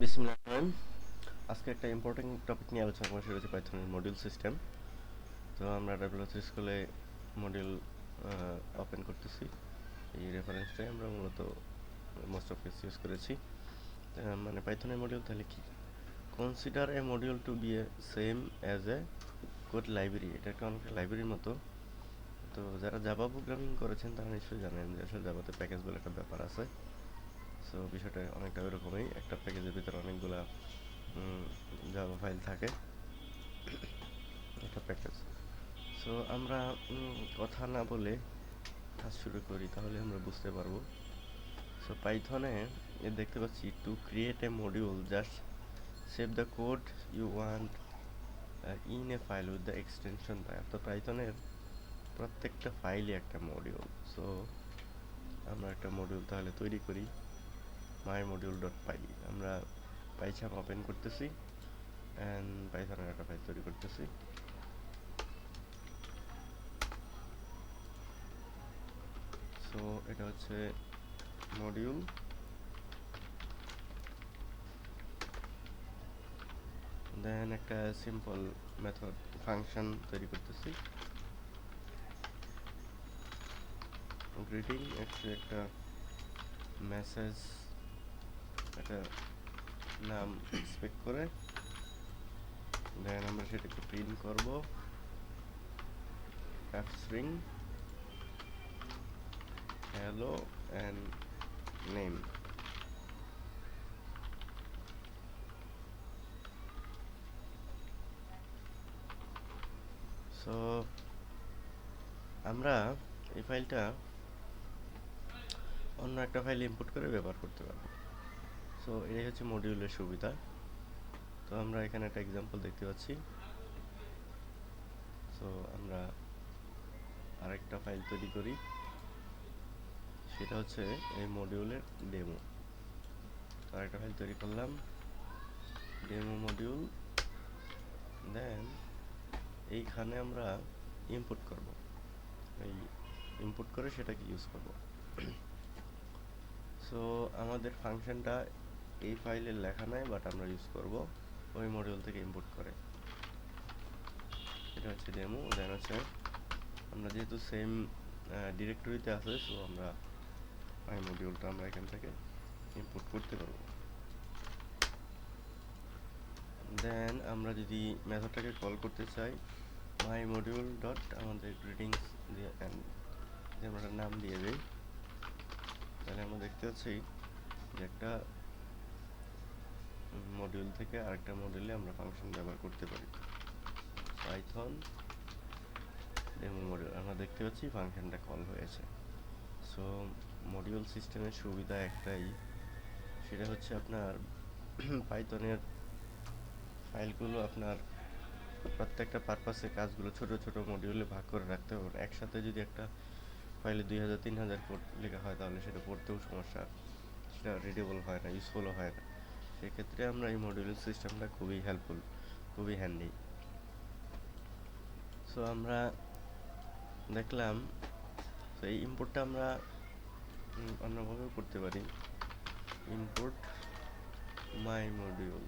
বিসমিল্লাহির আজকে একটা ইম্পর্টেন্ট টপিক নিয়ে আলোচনা করবো, সেটা হচ্ছে পাইথনের মডিউল সিস্টেম। তো আমরা ডাব্লিউএস স্কুলে মডিউল ওপেন করতেছি। এই রেফারেন্সটাই আমরা মূলত মোস্ট অফ কেস ইউজ করেছি। মানে পাইথনের মডিউল তাহলে কি? Consider a module to be a same as a code library. এটা একটা অনেকটা লাইব্রেরির মতো। তো যারা জাভা প্রোগ্রামিং করেছেন তারা নিশ্চয়ই জানেন যে আসলে জাভাতে প্যাকেজ বলে একটা ব্যাপার আছে। সো বিষয়টা অনেকটা ওইরকমই, একটা প্যাকেজের ভিতরে অনেকগুলা জাভা ফাইল থাকে, একটা প্যাকেজ। সো আমরা কথা না বলে কাজ শুরু করি, তাহলে আমরা বুঝতে পারবো। সো পাইথনে দেখতে পাচ্ছি to create a module just save the code you want in a file with the extension type. তো পাইথনের প্রত্যেকটা ফাইলই একটা মডিউল। সো আমরা একটা মডিউল তাহলে তৈরি করি, মাই মডিউল ডট পাই। আমরা পাইছাম ওপেন করতেছি অ্যান্ড পাইথনের একটা ফাইল তৈরি করতেছি। সো এটা হচ্ছে মডিউল, দেন একটা সিম্পল মেথড ফাংশন তৈরি করতেছি। গ্রিটিং একটা মেসেজ, একটা নাম এক্সপেক্ট করে, দেন আমরা সেটাকে প্রিন্ট করব F string hello and name. So আমরা এই ফাইলটা অন্য একটা ফাইল ইনপুট করে ব্যবহার করতে পারবো। সো এটাই হচ্ছে মডিউলের সুবিধা। তো আমরা এখানে একটা এক্সাম্পল দেখতে পাচ্ছি। সো আমরা আরেকটা ফাইল তৈরি করি, সেটা হচ্ছে এই মডিউলের ডেমো। তো আরেকটা ফাইল তৈরি করলাম, ডেমো মডিউল। দেন এইখানে আমরা ইনপুট করব, এই ইনপুট করে সেটাকে ইউজ করব। সো আমাদের ফাংশনটা এই ফাইলের লেখা নাই, বাট আমরা ইউজ করব ওই মডিউল থেকে ইনপুট করে। এটা হচ্ছে ডেমো। দেন হচ্ছে আমরা যেহেতু সেম ডিরেক্টরিতে আছে, সো আমরা এই মডিউলটা আমরা এখান থেকে ইনপুট করতে পারবো। দেন আমরা যদি মেথডটাকে কল করতে চাই, মাই মডিউল ডট আমাদের গ্রিটিংস দিয়ে যে আমরা নাম দিয়ে দিই, তাহলে আমরা দেখতে পাচ্ছি যে একটা মডিউল থেকে আরেকটা মডিউলে আমরা ফাংশন ব্যবহার করতে পারি। পাইথন ডেমো মডিউল, আমরা দেখতে পাচ্ছি ফাংশনটা কল হয়েছে। সো মডিউল সিস্টেমের সুবিধা একটাই, সেটা হচ্ছে আপনার পাইথনের ফাইলগুলো আপনার প্রত্যেকটা পারপাসে কাজগুলো ছোট ছোট মডিউলে ভাগ করে রাখতে হবে। একসাথে যদি একটা ফাইলে 2000-3000 কোড লেখা হয়, তাহলে সেটা পড়তেও সমস্যা, সেটা রিডেবল হয় না, ইউজফুলও হয় না। সেক্ষেত্রে আমরা এই মডিউল সিস্টেমটা খুবই হেল্পফুল, খুবই হ্যান্ডি। সো আমরা দেখলাম, তো এই ইম্পোর্টটা আমরা অন্যভাবেও করতে পারি। Import my module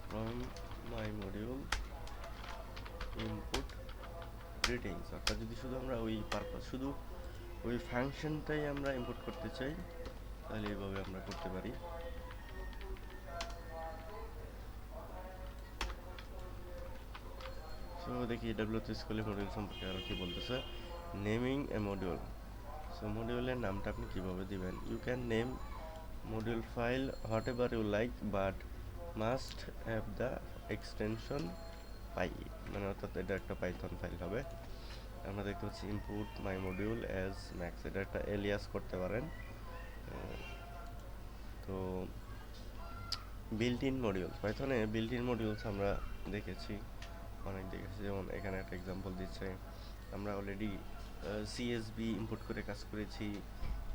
from my module input greetings. অর্থাৎ যদি শুধু আমরা ওই পারপাস, শুধু ওই ফাংশনটাই আমরা ইম্পোর্ট করতে চাই, তাহলে এইভাবে আমরা করতে পারি। সো দেখি ডাব্লিউএস স্কুলের মডিউল সম্পর্কে আরও কি বলতেছে। নেমিং এ মডিউল। সো মডিউলের নামটা আপনি কীভাবে দিবেন? You can name module file whatever you like, but must have the extension py. মানে অর্থাৎ এটা একটা পাইথন ফাইল হবে। আমরা দেখতে পাচ্ছি input my module as max, এটা একটা এলিয়াস করতে পারেন। তো বিল্ট ইন মডিউলস, পাইথনে বিল্ট ইন মডিউলস আমরা দেখেছি, অনেক দেখেছি। যেমন এখানে একটা এক্সাম্পল দিচ্ছে, আমরা অলরেডি সিএসবি ইম্পোর্ট করে কাজ করেছি,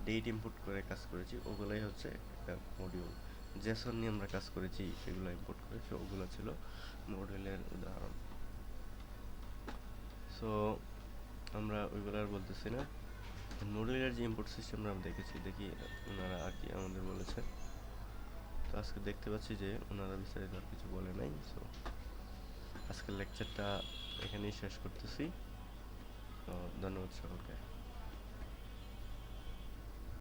ডেট ইম্পোর্ট করে কাজ করেছি, ওগুলোই হচ্ছে একটা মডিউল। জেসন নিয়ে আমরা কাজ করেছি, সেগুলো ইম্পোর্ট করেছি, ওগুলো ছিল মডিউলের উদাহরণ। সো আমরা ওইগুলো আর বলতেছি না। মডিউলার যে ইম্পোর্ট সিস্টেম আমরা দেখেছি, দেখি ওনারা আর কি আমাদের বলেছে। তো আজকে দেখতে পাচ্ছি যে ওনারা বিস্তারিত আর কিছু বলে নাই। সো আজকের লেকচারটা এখানেই শেষ করতেছি। তো ধন্যবাদ সকলকে।